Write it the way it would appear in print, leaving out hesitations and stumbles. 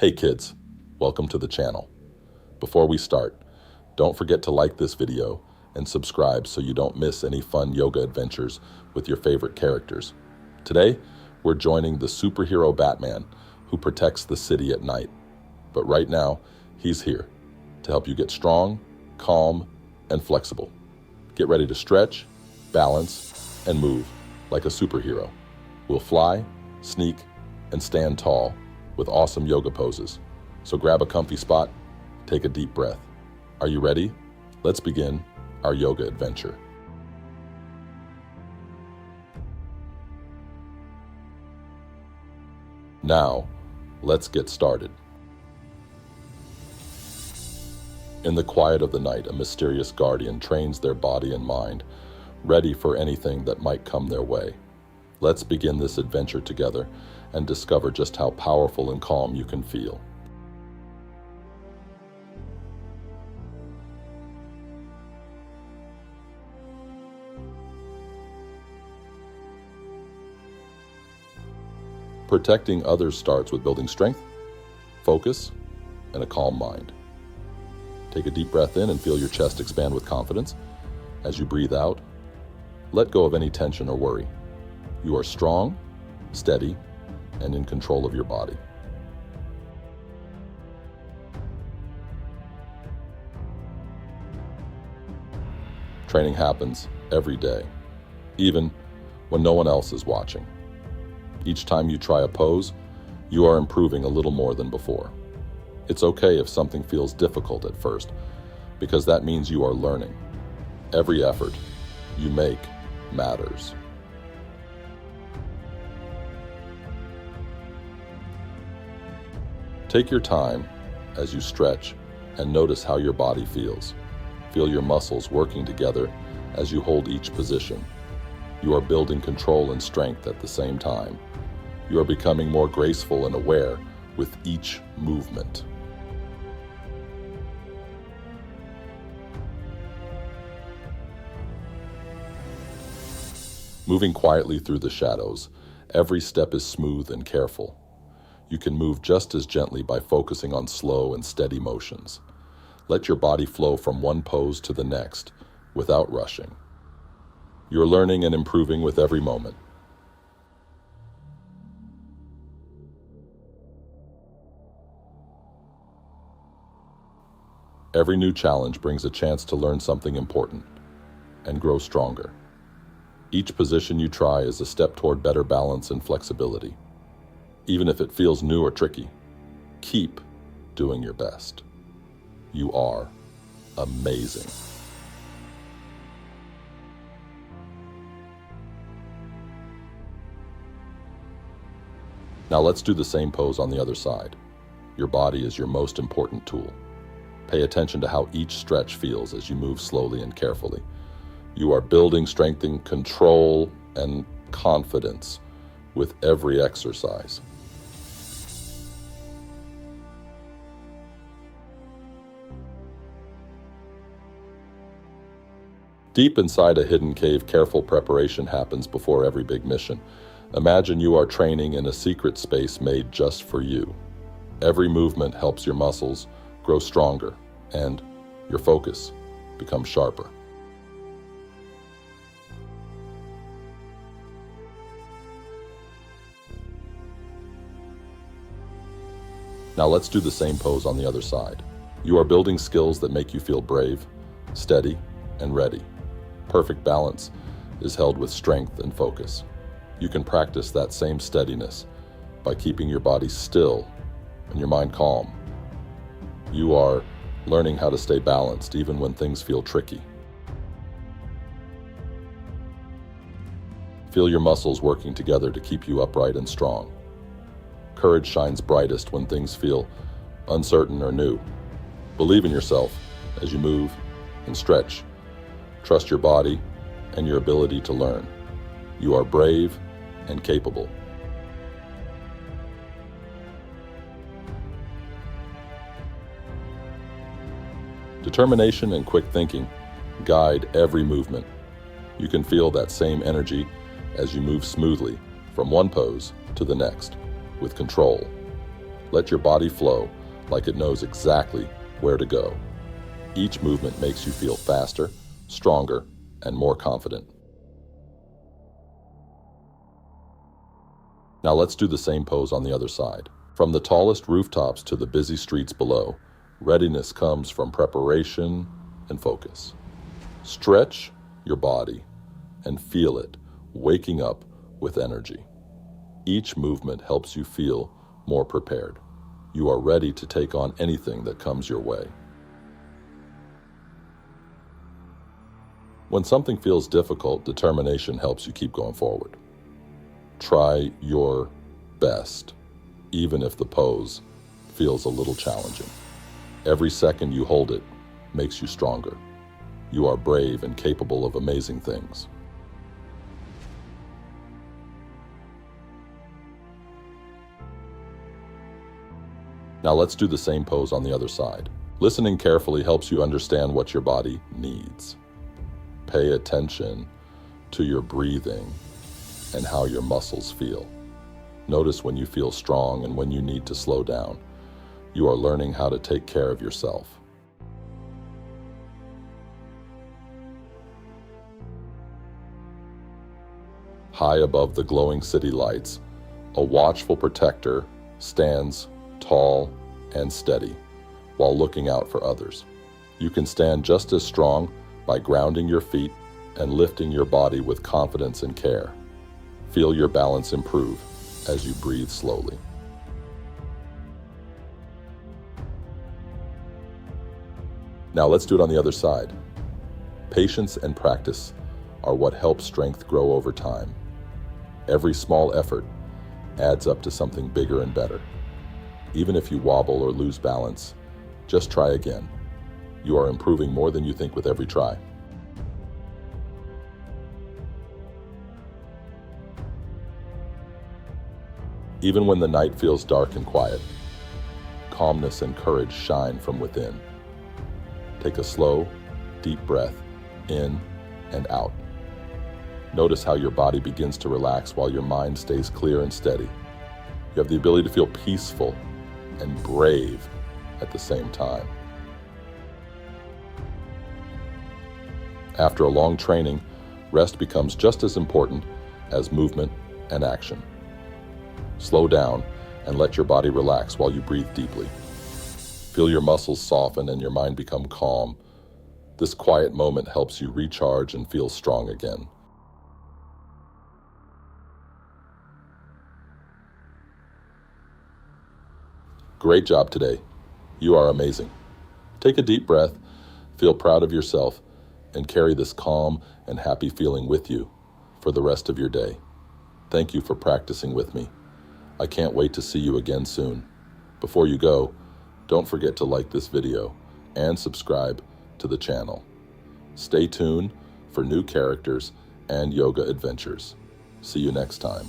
Hey kids, welcome to the channel. Before we start, don't forget to like this video and subscribe so you don't miss any fun yoga adventures with your favorite characters. Today, we're joining the superhero Batman who protects the city at night. But right now, he's here to help you get strong, calm, and flexible. Get ready to stretch, balance, and move like a superhero. We'll fly, sneak, and stand tall with awesome yoga poses. So grab a comfy spot, take a deep breath. Are you ready? Let's begin our yoga adventure. Now, let's get started. In the quiet of the night, a mysterious guardian trains their body and mind, ready for anything that might come their way. Let's begin this adventure together and discover just how powerful and calm you can feel. Protecting others starts with building strength, focus, and a calm mind. Take a deep breath in and feel your chest expand with confidence. As you breathe out, let go of any tension or worry. You are strong, steady, and in control of your body. Training happens every day, even when no one else is watching. Each time you try a pose, you are improving a little more than before. It's okay if something feels difficult at first, because that means you are learning. Every effort you make matters. Take your time as you stretch and notice how your body feels. Feel your muscles working together as you hold each position. You are building control and strength at the same time. You are becoming more graceful and aware with each movement. Moving quietly through the shadows, every step is smooth and careful. You can move just as gently by focusing on slow and steady motions. Let your body flow from one pose to the next without rushing. You're learning and improving with every moment. Every new challenge brings a chance to learn something important and grow stronger. Each position you try is a step toward better balance and flexibility. Even if it feels new or tricky, keep doing your best. You are amazing. Now let's do the same pose on the other side. Your body is your most important tool. Pay attention to how each stretch feels as you move slowly and carefully. You are building strength and control and confidence with every exercise. Deep inside a hidden cave, careful preparation happens before every big mission. Imagine you are training in a secret space made just for you. Every movement helps your muscles grow stronger and your focus becomes sharper. Now let's do the same pose on the other side. You are building skills that make you feel brave, steady, and ready. Perfect balance is held with strength and focus. You can practice that same steadiness by keeping your body still and your mind calm. You are learning how to stay balanced even when things feel tricky. Feel your muscles working together to keep you upright and strong. Courage shines brightest when things feel uncertain or new. Believe in yourself as you move and stretch. Trust your body and your ability to learn. You are brave and capable. Determination and quick thinking guide every movement. You can feel that same energy as you move smoothly from one pose to the next with control Let your body flow like it knows exactly where to go. Each movement makes you feel faster, stronger, and more confident. Now let's do the same pose on the other side. From the tallest rooftops to the busy streets below, readiness comes from preparation and focus. Stretch your body and feel it waking up with energy. Each movement helps you feel more prepared. You are ready to take on anything that comes your way. When something feels difficult, determination helps you keep going forward. Try your best, even if the pose feels a little challenging. Every second you hold it makes you stronger. You are brave and capable of amazing things. Now let's do the same pose on the other side. Listening carefully helps you understand what your body needs. Pay attention to your breathing and how your muscles feel. Notice when you feel strong and when you need to slow down. You are learning how to take care of yourself. High above the glowing city lights, a watchful protector stands tall and steady while looking out for others. You can stand just as strong by grounding your feet and lifting your body with confidence and care. Feel your balance improve as you breathe slowly. Now let's do it on the other side. Patience and practice are what helps strength grow over time. Every small effort adds up to something bigger and better. Even if you wobble or lose balance, just try again. You are improving more than you think with every try. Even when the night feels dark and quiet, calmness and courage shine from within. Take a slow, deep breath in and out. Notice how your body begins to relax while your mind stays clear and steady. You have the ability to feel peaceful and brave at the same time. After a long training, rest becomes just as important as movement and action. Slow down and let your body relax while you breathe deeply. Feel your muscles soften and your mind become calm. This quiet moment helps you recharge and feel strong again. Great job today. You are amazing. Take a deep breath, feel proud of yourself, and carry this calm and happy feeling with you for the rest of your day. Thank you for practicing with me. I can't wait to see you again soon. Before you go, don't forget to like this video and subscribe to the channel. Stay tuned for new characters and yoga adventures. See you next time.